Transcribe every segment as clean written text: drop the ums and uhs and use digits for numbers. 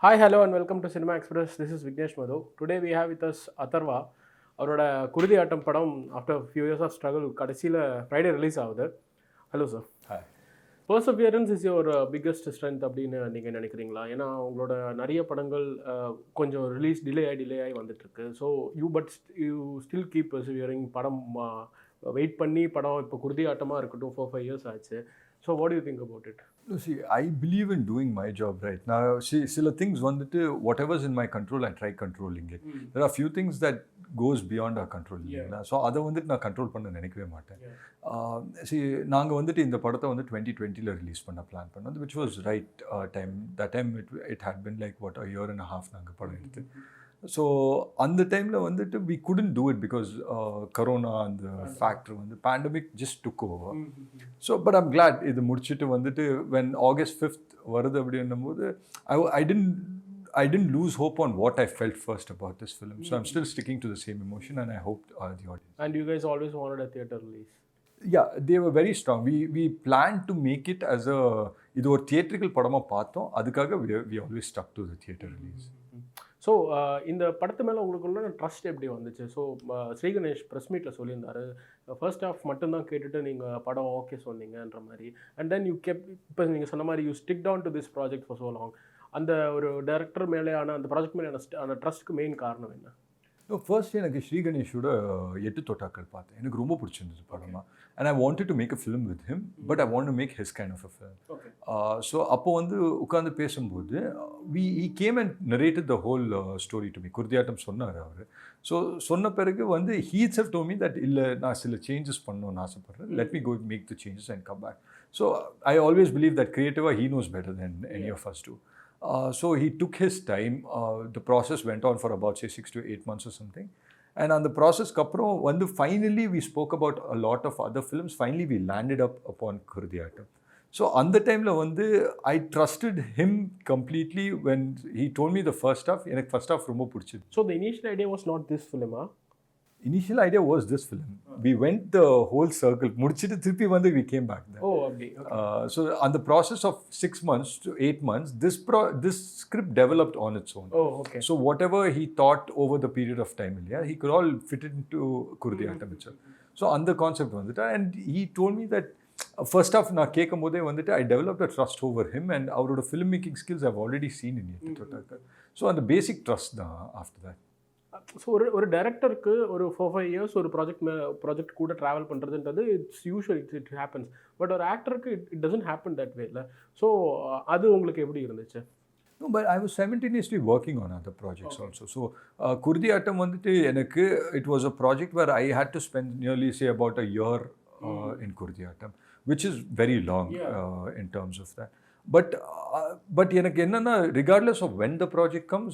Hi, hello, and welcome to Cinema Express. This is Vignesh Madhu. Today we have with us Atharvaa. அவரோட குருதி ஆட்டம் படம் after few years of struggle கடைசியில் Friday release ஆகுது. Hello sir. Hi. Perseverance is your biggest strength அப்படின்னு நீங்கள் நினைக்கிறீங்களா? ஏன்னா உங்களோட நிறைய படங்கள் கொஞ்சம் ரிலீஸ் டிலே ஆகி வந்துட்டுருக்கு. So you still keep persevering. படம் வெயிட் பண்ணி படம் இப்போ குருதி ஆட்டமாக இருக்கட்டும் 4-5 இயர்ஸ் ஆச்சு. So what do you think about it? No, see, I believe in doing my job right. Now, see, sila things vandittu, whatever's in my control, I try controlling it. There are few things that goes beyond our control. So, அதை வந்துட்டு நான் control பண்ண நினைக்கவே மாட்டேன். See, நாங்கள் வந்துட்டு இந்த படத்தை வந்து 2020 ரிலீஸ் பண்ண பிளான் பண்ணோம், which was right time. That time it had been like what, a year and a half நாங்கள் படம் எடுத்து. ஸோ அந்த டைமில் வந்துட்டு we couldn't do it because corona அந்த ஃபேக்டர் வந்து pandemic just took over. So but I'm glad இது முடிச்சுட்டு வந்துட்டு when August 5th வருது அப்படின்னும் போது I didn't lose hope on what I felt first about this film. So I'm still sticking to the same emotion and I hope the audience. And you guys always wanted a theatre release? Yeah, they were very strong. We planned to make it as a இது ஒரு theatrical படமாக பார்த்தோம், அதுக்காக we always stuck to the theatre release. So இந்த படத்து மேலே உங்களுக்குள்ள trust எப்படி வந்துச்சு? ஸோ ஸ்ரீகணேஷ் ப்ரெஸ் மீட்டில் சொல்லியிருந்தாரு, ஃபர்ஸ்ட் ஹாஃப் மட்டும்தான் கேட்டுட்டு நீங்கள் படம் ஓகே சொன்னீங்கன்ற மாதிரி. அண்ட் தென் யூ இப்போ நீங்கள் சொன்ன மாதிரி you stick down to this project for so long. அந்த ஒரு டைரக்டர் மேலேயான அந்த ப்ராஜெக்ட் மேலே அந்த ட்ரஸ்ட்டுக்கு மெயின் காரணம் என்ன? ஃபர்ஸ்ட் எனக்கு ஸ்ரீகணேஷோட 8 தோட்டாக்கள் பார்த்தேன், எனக்கு ரொம்ப பிடிச்சிருந்தது படமாக. And I wanted to make a film with him, but I want to make his kind of a film. So அப்போ வந்து உட்காந்து பேசும்போது he came and narrated the whole story to me. குருதி ஆட்டம் சொன்னார் அவர். ஸோ சொன்ன பிறகு வந்து he itself told me that இல்லை, நான் சில சேஞ்சஸ் பண்ணணும்னு ஆசைப்பட்றேன், let me go make the changes and come back. So I always believe that creatively he knows better than any of us do. So he took his time. The process went on for about say 6 to 8 months or something. And on the process kapro when finally we spoke about a lot of other films, finally we landed up upon Kuruthi Aattam. So on the time la vandu I trusted him completely when he told me the first half. Enak first half romba pidichது. So the initial idea was not this film, huh? Initial idea was this film. We went the whole circle. Mudichittu thirupi vandu we came back there. Oh, okay. So on the process of 6 months to 8 months, this script developed on its own. Oh, okay. So whatever he thought over the period of time, he could all fit it into Kuruthi Aattam itself. So on the concept vandita, and he told me that first half na kekumbodhe vandita I developed a trust over him, and our filmmaking skills I've already seen in it. So on the basic trust after that. So ஒரு டைரக்டருக்கு ஒரு 4-5 years ஒரு project கூட travel பண்ணுறதுன்றது it happens. But ஒரு ஆக்டருக்கு it doesn't happen that way இல்லை. So அது உங்களுக்கு எப்படி இருந்துச்சு? No, but I was simultaneously working on other projects also. So Kuruthi Aattam வந்துட்டு எனக்கு it was a project where I had to spend nearly say about a year in Kuruthi Aattam, which is very long in terms of that. But எனக்கு என்னன்னா regardless of when the project comes,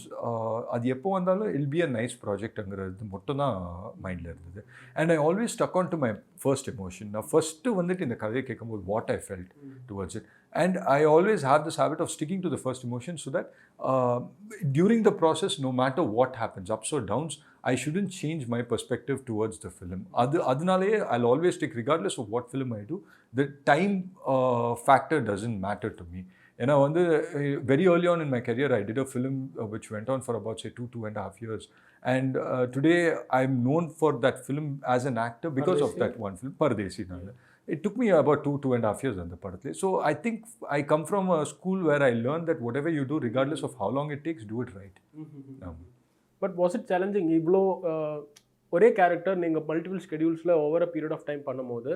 அது எப்போ வந்தாலும் it'll be a nice project அங்கிறது மட்டும் தான் மைண்டில் இருந்தது. And I always stuck on to my first emotion. நான் ஃபஸ்ட்டு வந்துட்டு இந்த கதையை கேட்கும்போது what I felt towards it. And I always have this habit of sticking to the first emotion so that during the process, no matter what happens, ups or downs, I shouldn't change my perspective towards the film. Adunalaye I'll always take, regardless of what film I do, the time factor doesn't matter to me. And very early on in my career, I did a film which went on for about say 2.5 years. And today I'm known for that film as an actor because of that one film, Pardesi. It took me about 2.5 years on the Padatle. So I think I come from a school where I learned that whatever you do, regardless of how long it takes, do it right. But was it challenging? இவ்வளோ ஒரே character நீங்கள் multiple ஸ்கெடியூல்ஸில் over a period of time பண்ணும்போது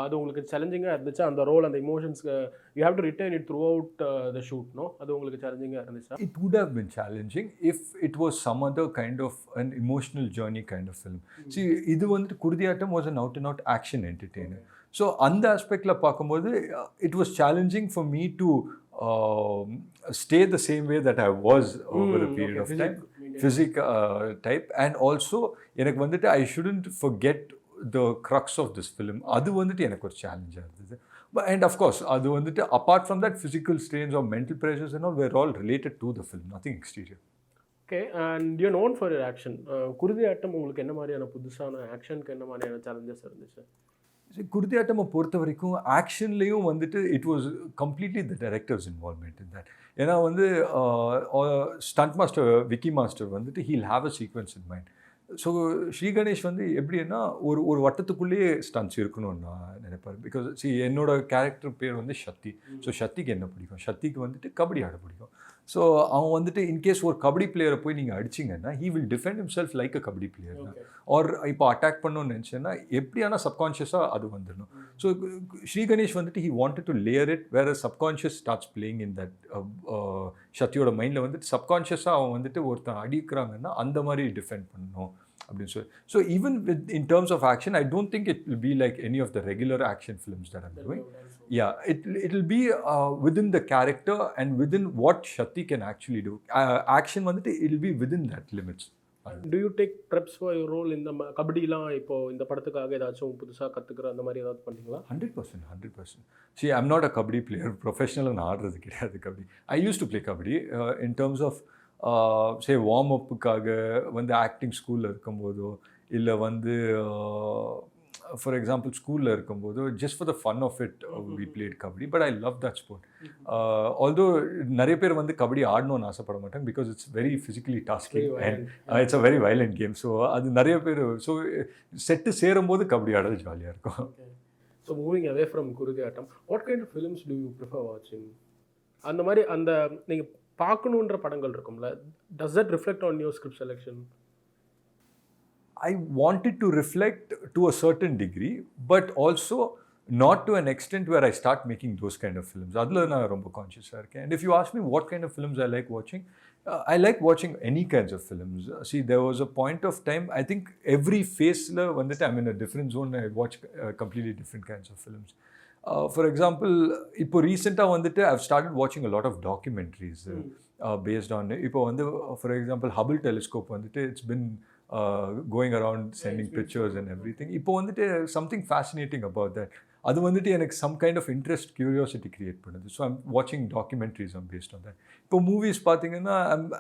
அது உங்களுக்கு சேலஞ்சிங்காக இருந்துச்சு? அந்த ரோல், அந்த இமோஷன்ஸ்க்கு you have to retain it throughout the shoot, no? அது உங்களுக்கு சேலஞ்சிங்காக இருந்துச்சா? It would have been challenging if it was some other kind of an emotional journey kind of film. See, இது வந்துட்டு Kuruthi Aattam was an out and out action entertainer. So அந்த ஆஸ்பெக்டில் பார்க்கும்போது it was challenging for me to stay the same way that I was over a period of time. Physical type. And also எனக்கு வந்துட்டு I shouldn't forget the crux of this film. அது வந்துட்டு எனக்கு ஒரு சேலஞ்சாக இருந்தது. And of course அது வந்துட்டு apart from that, physical strains or mental pressures and all were all related to the film, nothing exterior. Okay, and you're known for your action. Kuruthi Aattam உங்களுக்கு என்ன மாதிரியான புதுசான ஆக்ஷனுக்கு என்ன மாதிரியான சேலஞ்சஸ் இருந்துச்சு? Kuruthi Aattam பொறுத்த வரைக்கும் ஆக்ஷன்லேயும் வந்துட்டு it was completely the directors involvement in that. ஏன்னா வந்து ஸ்டண்ட் மாஸ்டர் விக்கி மாஸ்டர் வந்துட்டு heel have a sequence in mind. So Sri Ganesh வந்து எப்படின்னா ஒரு வட்டத்துக்குள்ளேயே ஸ்டன்ட்ஸ் இருக்கணும்னு நான் நினைப்பார். பிகாஸ் என்னோட கேரக்டர் பேர் வந்து சக்தி. ஸோ சக்திக்கு என்ன பிடிக்கும், சக்திக்கு வந்துட்டு கபடி ஆட பிடிக்கும். ஸோ அவன் வந்துட்டு இன்கேஸ் ஒரு கபடி பிளேயரை போய் நீங்கள் அடிச்சிங்கன்னா he will defend himself like a kabaddi player தான். ஆர் இப்போ அட்டாக் பண்ணணும்னு நினச்சேன்னா எப்படியான சப்கான்ஷியஸாக அது வந்துடணும். ஸோ ஸ்ரீகணேஷ் வந்துட்டு he wanted to layer it where subconscious starts playing in that. சக்தியோட மைண்டில் வந்துட்டு சப்கான்ஷியஸாக அவன் வந்துட்டு ஒருத்தன் அடிக்கிறாங்கன்னா அந்த மாதிரி டிஃபெண்ட் பண்ணணும் அப்படின்னு சொல்லி. So even with in terms of action I don't think it will be like any of the regular action films that I'm doing. Yeah, it will be within the character and within what Shakti can actually do. Action வந்துட்டு it will be within that limits. Do you take preps for your role in the கபடிலாம் இப்போ இந்த படத்துக்காக ஏதாச்சும் புதுசாக கற்றுக்கிற அந்த மாதிரி ஏதாவது பண்ணீங்களா? 100%. See, I'm not a kabaddi player. Professional நான் ஆடுறது கிடையாது kabaddi. I used to play kabaddi in terms of say warm upக்காக வந்து ஆக்டிங் ஸ்கூலில் இருக்கும்போதோ இல்லை வந்து ஃபார் எக்ஸாம்பிள் ஸ்கூலில் இருக்கும்போது just for the fun of it we played kabaddi. But I love that sport. Although நிறைய பேர் வந்து கபடி ஆடணும்னு ஆசைப்பட மாட்டாங்க பிகாஸ் இட்ஸ் வெரி ஃபிசிக்கலி டாஸ்கிங் and it's a very violent game. So அது நிறைய பேர் ஸோ செட்டு சேரும்போது கபடி ஆடுறது ஜாலியாக இருக்கும். So moving away from Kuruthi Aattam, what kind of films do you prefer வாட்சிங்? அந்த மாதிரி அந்த நீங்கள் பார்க்கணுன்ற படங்கள் இருக்கும்ல, does that reflect on your script selection? I wanted to reflect to a certain degree, but also not to an extent where I start making those kind of films. Adla na romba conscious ah iruken. And if you ask me what kind of films I like watching, I like watching any kinds of films. See, there was a point of time, I think every phase la vandittu I'm in a different zone. I watch completely different kinds of films. For example, ipo recent ah vandittu I've started watching a lot of documentaries based on ipo vandu for example Hubble telescope vandittu it's been going around sending pictures and everything. இப்போ வந்துட்டு something fascinating about that. அது வந்துட்டு எனக்கு some kind of interest, curiosity create பண்ணுது. So I'm watching documentaries based on that. இப்போ movies பார்த்தீங்கன்னா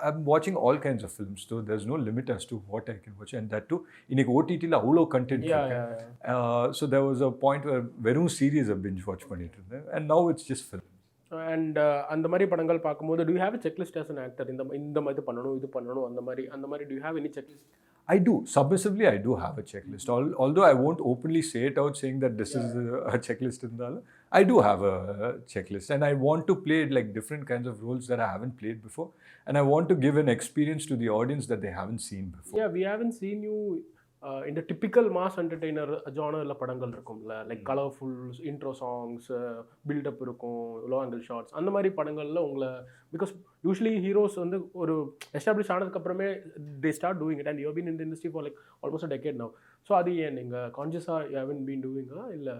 I'm watching all kinds of films. So there's no limit as to what I can watch. And that too, இன்னைக்கு OTTல அவ்வளோ content இருக்கு. So there was a point where வெறும் series binge watch பண்ணிட்டு இருந்தேன். And now it's just film. And அந்த மாதிரி படங்கள் பார்க்கும்போது do you have a checklist as an actor? இந்த மாதிரி பண்ணணும், இது பண்ணணும், அந்த மாதிரி do you have any checklist? I do. Submissively, I do have a checklist. Although I won't openly say it out saying that this is a checklist in the I do have a checklist. And I want to play like different kinds of roles that I haven't played before. And I want to give an experience to the audience that they haven't seen before. Yeah, we haven't seen you இந்த typical mass entertainer ஜானரில் படங்கள் இருக்கும்ல, like colourful intro songs, buildup இருக்கும், low angle shots, அந்த மாதிரி படங்களில் உங்களை because usually heroes வந்து ஒரு எஸ்டாப்ளிஷ் ஆனதுக்கப்புறமே they start doing it and you been in the industry for like almost a decade now. So அது ஏன் நீங்கள் கான்ஷியஸாக யூ ஹேவன்ட் பீன் டூயிங்கா இல்லை?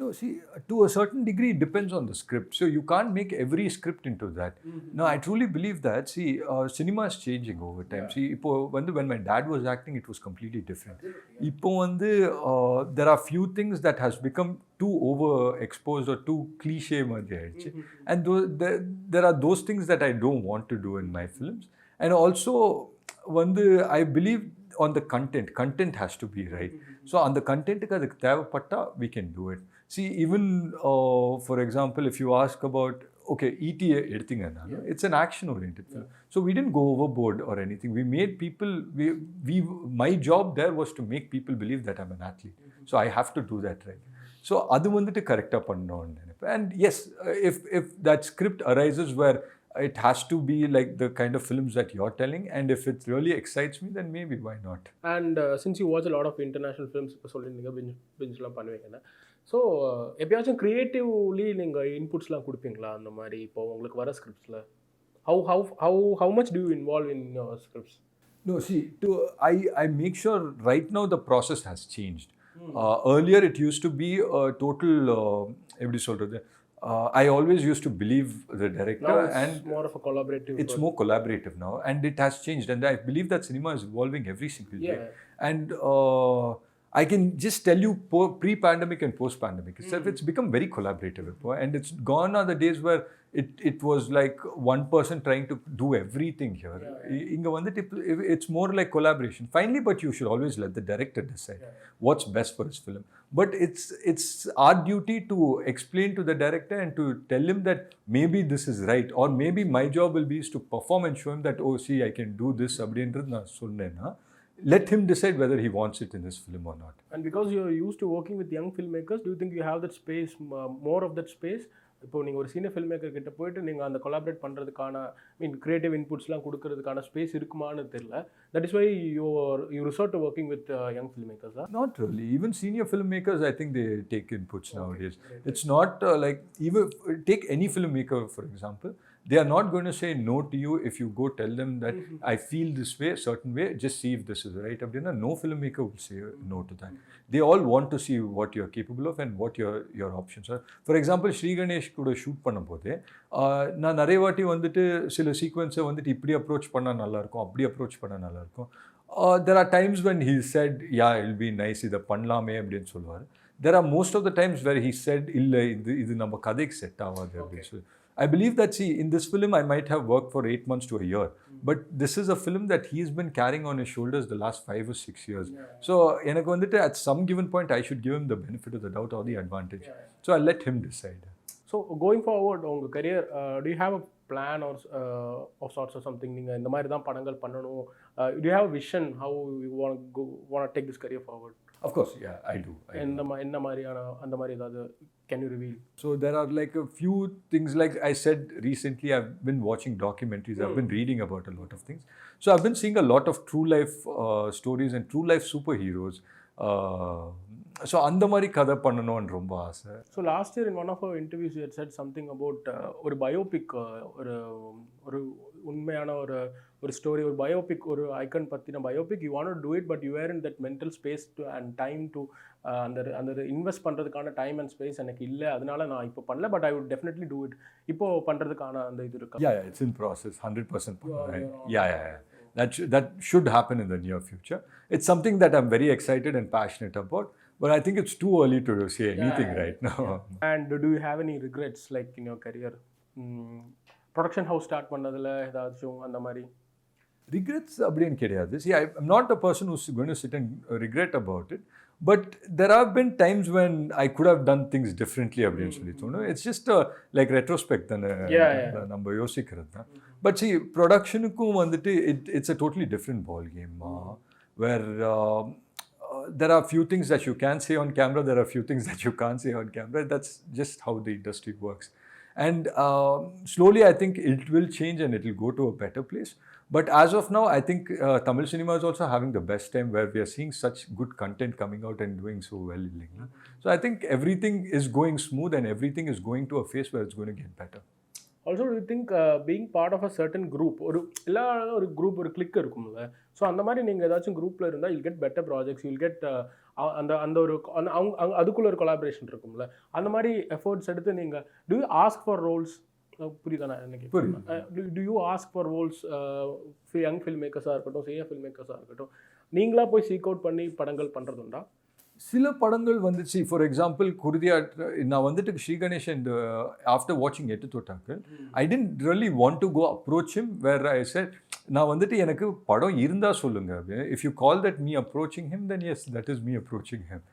No, see, to a certain degree, it depends on the script. So you can't make every script into that. No, I truly believe that. See, cinema is changing over time. See, when my dad was acting, it was completely different. Ipo there are few things that has become too overexposed or too cliche. And there are those things that I don't want to do in my films. And also, I believe on the content. Content has to be right. So on the content, we can do it. See, even for example, if you ask about, okay, E.T. editing, it's an action-oriented film. So we didn't go overboard or anything. We made people, my job there was to make people believe that I'm an athlete. So I have to do that right. So adu vandittu correct ah pannom. And yes, if that script arises where it has to be like the kind of films that you're telling, and if it really excites me, then maybe why not. And since you watch a lot of international films, இப்போ சொல்லிருந்தீங்க பிஞ்ச்லாம் பண்ணுவீங்கன்னா, so எப்பயாச்சும் creatively நீங்கள் இன்புட்ஸ்லாம் கொடுப்பீங்களா அந்த மாதிரி இப்போ உங்களுக்கு வர ஸ்கிரிப்ட்ஸில்? how much do you involve in your scripts? No, see, I make sure right now the process has changed. Earlier it used to be a total எப்படி சொல்றது, I always used to believe the director. Now it's and more of a collaborative. It's more collaborative now, and it has changed. And I believe that cinema is evolving every single day. And I can just tell you pre-pandemic and post-pandemic itself, it's become very collaborative. And it's gone are the days where it was like one person trying to do everything here. Inga vandittu it's more like collaboration. Finally, but you should always let the director decide what's best for his film. But it's our duty to explain to the director and to tell him that maybe this is right, or maybe my job will be is to perform and show him that, oh, see, I can do this. Let him decide whether he wants it in his film or not. And because you're used to working with young filmmakers, do you think you have that space, more of that space? இப்போ நீங்கள் ஒரு senior film maker கிட்ட போயிட்டு நீங்கள் அந்த collaborate பண்ணுறதுக்கான creative இன்புட்ஸ்லாம் கொடுக்கறதுக்கான space இருக்குமான்னு தெரியல. That is why you resort to working with young film makers. Not really. Even senior filmmakers, I think they take inputs nowadays. It's not like, even take any filmmaker for example. They are not going to say no to you if you go tell them that I feel this way, certain way, just see if this is right. No filmmaker will say no to that. They all want to see what you're capable of and what your options are. For example, sriganesh கூட shoot பண்ணும்போது நான் நிறைய வாட்டி வந்துட்டு சில சீக்வன்ஸை வந்துட்டு இப்படி approach பண்ணால் நல்லாயிருக்கும், அப்படி அப்ரோச் பண்ணால் நல்லாயிருக்கும். There are times when he said, yeah, it'll be nice, இதை பண்ணலாமே அப்படின்னு சொல்லுவார். There are most of the times where he said, இல்லை இது நம்ம கதைக்கு செட் ஆகாது அப்படின்னு சொல்லி. I believe that, see, in this film, I might have worked for 8 months to a year. But this is a film that he's been carrying on his shoulders the last 5 or 6 years. So, at some given point, I should give him the benefit of the doubt or the advantage. So, I'll let him decide. So, going forward, on your career, do you have a plan or of sorts or something? இந்த மாதிரி தான் படங்கள் பண்ணணும். Do you have a vision how you want to take this career forward? Of course, yeah, I do. என்ன மாதிரியான அந்த மாதிரி ஏதாவது can you reveal? So there are like a few things, like I said recently, I've been watching documentaries, I've been reading about a lot of things. So I've been seeing a lot of true life stories and true life superheroes. So அந்த மாதிரி கதை பண்ணணும்னு ரொம்ப ஆசை. So last year in one of our interviews you had said something about ஒரு biopic, ஒரு உண்மையான ஒரு ஸ்டோரி, ஒரு பயோபிக், ஒரு ஐக்கன் பற்றின biopic, you want to do it, but you were in that mental space to and time to அந்த invest பண்ணுறதுக்கான time and space எனக்கு இல்லை, அதனால நான் இப்போ பண்ணல, but I would definitely do it. இப்போ பண்ணுறதுக்கான அந்த இது இருக்கா? Yeah, it's in process, 100%. Yeah. That should happen in the near future. It's something that I'm very excited and passionate about, but I think it's too early to say anything right now. And do you have any regrets like in your career? Production house start பண்ணதுல ஏதாச்சும் அந்த மாதிரி regrets அப்படின்னு கிடையாது. See, I'm not a person who's going to sit and regret about it, but there have been times when I could have done things differently அப்படின்னு சொல்லி தோணும். It's just like retrospect தானே நம்ம யோசிக்கிறது தான். But see, productionக்கும் வந்துட்டு it's a totally different ball game where there are few things that you can say on camera, there are few things that you can't say on camera. That's just how the industry works. And slowly I think it will change and it will go to a better place. But as of now, I think Tamil cinema is also having the best time where we are seeing such good content coming out and doing so well. So I think everything is going smooth and everything is going to a phase where it's going to get better. Also, do you think being part of a certain group, ஒரு group, ஒரு click இருக்கும்ல, so அந்த மாதிரி நீங்கள் ஏதாச்சும் குரூப்பில் இருந்தால் you'll get better projects, you'll get அந்த ஒரு அதுக்குள்ள ஒரு கொலாபரேஷன் இருக்கும்ல, அந்த மாதிரி எஃபர்ட்ஸ் எடுத்து நீங்கள் do you ask for roles? புரியுதா நான் என்ன கேட்குறேன்? do you ask for roles young film மேக்கர்ஸாக இருக்கட்டும், சீனியர் ஃபில்ம் மேக்கர்ஸாக இருக்கட்டும், நீங்களா போய் சீக் அவுட் பண்ணி படங்கள் பண்ணுறதுண்டா? சில படங்கள் வந்துச்சு. ஃபார் எக்ஸாம்பிள் குருதி ஆட்டம், நான் வந்துட்டு ஸ்ரீகணேஷ் அண்ட் ஆஃப்டர் வாட்சிங் Ettu Thottakkal, I didn't really want to go approach him. Where I said, நான் வந்துட்டு எனக்கு படம் இருந்தால் சொல்லுங்கள். If you call that me approaching him, then yes, that is me approaching him.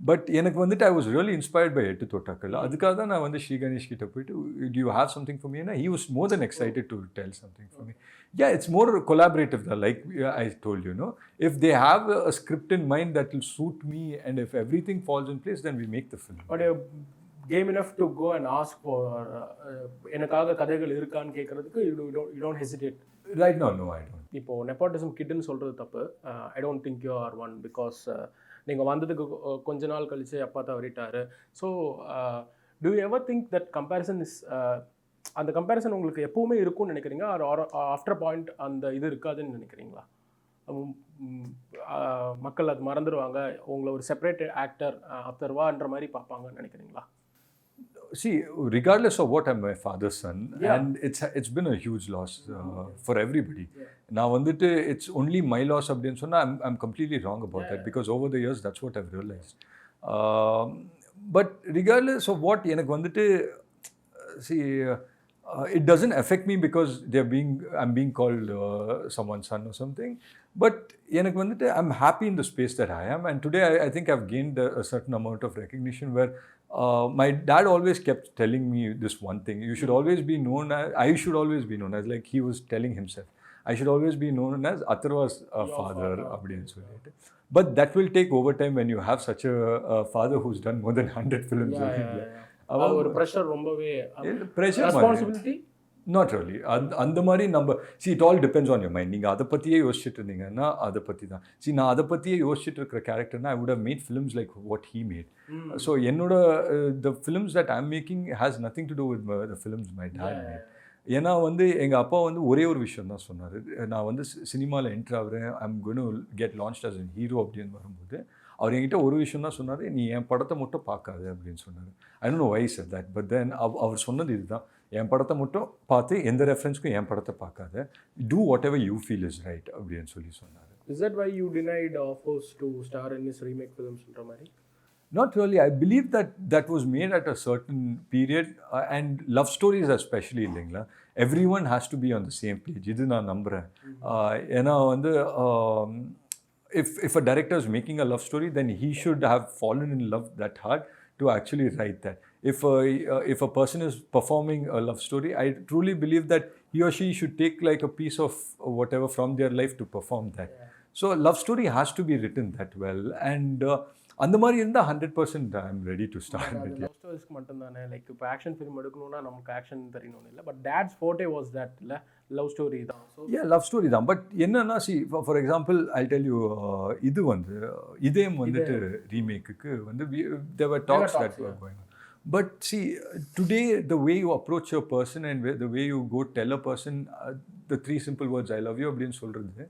But எனக்கு வந்துட்டு I was really inspired by Ettu Thottakkal. அதுக்காக தான் நான் வந்து ஸ்ரீகணேஷ் கிட்ட போயிட்டு, do you have something for me? ஏன்னா he was more than excited to tell something for me. Yeah, it's more collaborative, like I told you, if they have a script in mind that will suit me and if everything falls in place, then we make the film. But you're game enough to go and ask for எனக்காக கதைகள் இருக்கான்னு கேட்கறதுக்கு you don't hesitate? Right now, no, I don't. இப்போ nepotism கிட்னு சொல்கிறது தப்பு. I don't think you are one, because நீங்கள் வந்ததுக்கு கொஞ்ச நாள் கழிச்சு அப்பா தவறிட்டாரு. So do you ever think that comparison is அந்த கம்பேரிசன் உங்களுக்கு எப்பவுமே இருக்கும்னு நினைக்கிறீங்க, ஆஃப்டர் பாயிண்ட் அந்த இது இருக்காதுன்னு நினைக்கிறீங்களா? மக்கள் அது மறந்துடுவாங்க, உங்களை ஒரு செப்பரேட் ஆக்டர் அத்தர்வான்ற மாதிரி பார்ப்பாங்கன்னு நினைக்கிறீங்களா? see, regardless of what, I'm my father's son, Yeah. and it's been a huge loss for everybody. Yeah. Now வந்துட்டு it's only my loss அப்படின்னு சொன்னா I'm completely wrong about that, because over the years that's what I've realized. But regardless of what, எனக்கு வந்துட்டு see, it doesn't affect me because I'm being called someone's son or something. But எனக்கு வந்துட்டு I'm happy in the space that I am, and today I think I've gained a certain amount of recognition where my dad always kept telling me this one thing: you should always be known as, I should always be known as, like he was telling himself, I should always be known as Atharvaa's father அப்படின்னு சொல்லிட்டு. But that will take overtime when you have such a father who's done more than 100 films. அது ஒரு pressure ரொம்பவே pressure responsibility. Not really. அந்த மாதிரி நம்ம see, it all depends on your mind. நீங்கள் அதை பற்றியே யோசிச்சுட்டு இருந்தீங்கன்னா அதை பற்றி தான். see, நான் அதை பற்றியே யோசிச்சுட்டு இருக்கிற கேரக்டர்னா I would have made films like what he made. So என்னோட the films that I'm making has nothing to do with the films my dad made. ஏன்னா வந்து எங்கள் அப்பா வந்து ஒரே ஒரு விஷயம் தான் சொன்னார். நான் வந்து சினிமாவில் என்ட்ரு ஆகிறேன், I'm going to get launched as a hero அப்படின்னு வரும்போது அவர் என்கிட்ட ஒரு விஷயம் தான் சொன்னார்: நீ என் படத்தை மட்டும் பார்க்காது அப்படின்னு சொன்னார். I don't know why he said that, but then அவர் சொன்னது இதுதான்: என் படத்தை மட்டும் பார்த்து எந்த ரெஃபரன்ஸ்க்கும் என் படத்தை பார்க்காத, do whatever you feel is right அப்படின்னு சொல்லி சொன்னார். Is that why you denied offers to star in his remake films ன்ற மாதிரி? Not really. I believe that was made at a certain period, and love stories especially இல்லைங்களா, everyone has to be on the same page. இது நான் நம்புகிறேன். ஏன்னா வந்து if a director is making a love story, then he should have fallen in love that hard to actually write that. If a person is performing a love story, I truly believe that he or she should take like a piece of whatever from their life to perform that. So a love story has to be written that well, and அந்த மாதிரி இருந்தால் 100% I am ready to start with love ஸ்டோரிஸ்க்கு மட்டும்தானே. Like இப்போ action film எடுக்கணும்னா நமக்கு action தெரியணும்னு இல்லை, but dates forte was that இல்லை, லவ் ஸ்டோரி தான். ஸோ லவ் ஸ்டோரி தான். பட் என்னன்னா, see, for example I tell you, இது வந்து இதயம் வந்துட்டு ரீமேக்குக்கு வந்து there were talks that were going on. But see, today the way you approach a person and the way you go tell a person the three simple words I love you அப்படின்னு சொல்கிறது,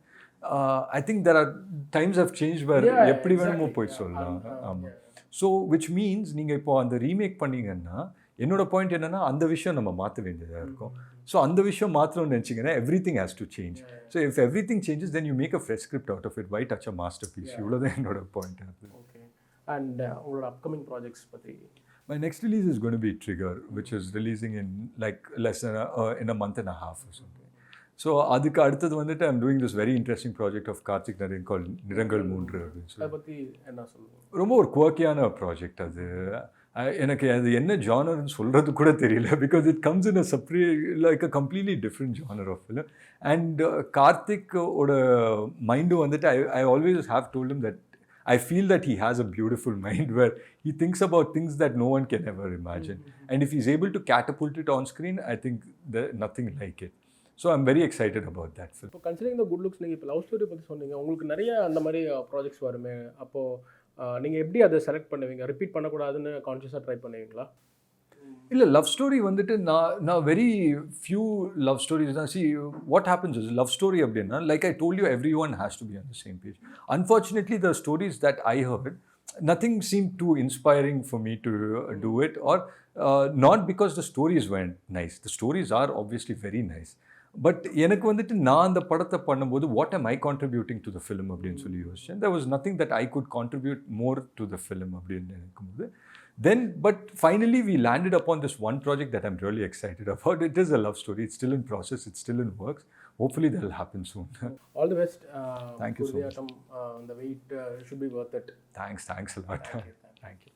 I think there are times have changed where எப்படி வேணுமோ போய் சொல்லலாம். ஆமாம். So which means நீங்கள் இப்போ அந்த ரீமேக் பண்ணீங்கன்னா, என்னோட பாயிண்ட் என்னென்னா, அந்த விஷயம் நம்ம மாற்ற வேண்டியதாக இருக்கும். ஸோ அந்த விஷயம் மாற்றணும்னு நினச்சிங்கன்னா everything has to change. So if everything changes, then you make a fresh script out of it. Why touch a masterpiece? இவ்வளோதான் என்னோட பாயிண்ட். ஓகே. அண்ட் உங்களோட அப்கமிங் ப்ராஜெக்ட்ஸ் பற்றி? My next release is going to be Trigger, which is releasing in like less than in a month and a half or something. So அதுக்கு அடுத்தது வந்துட்டு I'm doing this very interesting project of Karthik Naren called நிறங்கள் மூன்று அப்படின்னு சொல்லி. அதை பற்றி என்ன சொல்லுங்கள்? ரொம்ப ஒரு குவர்க்கியான ப்ராஜெக்ட் அது. எனக்கு அது என்ன ஜானர்னு சொல்கிறது கூட தெரியல, because it comes in a separate like a completely different genre of film. And கார்த்திக்கோட மைண்டும் வந்துட்டு I always have told him that I feel that he has a beautiful mind where he thinks about things that no one can ever imagine. And if he's able to catapult it on screen, I think there's nothing like it. So I'm very excited about that film. இப்போ considering the good looks, நீங்கள் இப்போ love story பற்றி சொன்னீங்க, உங்களுக்கு நிறைய அந்த மாதிரி projects வருமே, அப்போது நீங்கள் எப்படி அதை செலக்ட் பண்ணுவீங்க? ரிப்பீட் பண்ணக்கூடாதுன்னு கான்ஷியஸாக ட்ரை பண்ணுவீங்களா? இல்லை, லவ் ஸ்டோரி வந்துட்டு நான் வெரி ஃபியூ லவ் ஸ்டோரிஸ் தான். See, what happens is, love story அப்படின்னா, like I told you, everyone has to be on the same page. Unfortunately the stories that I heard, nothing seemed too inspiring for me to do it, or not because the stories weren't nice. The stories are obviously very nice. But எனக்கு வந்துட்டு நான் அந்த படத்தை பண்ணும்போது what am I contributing to the film அப்படின்னு சொல்லி யோசிச்சேன். there was nothing that I could contribute more to the film அப்படின்னு நினைக்கும்போது, then but finally we landed upon this one project that I'm really excited about. It is a love story. It's still in process. It's still in works. Hopefully that will happen soon. All the best. Thank you so much. The wait should be worth it. Thanks a lot. Thank you.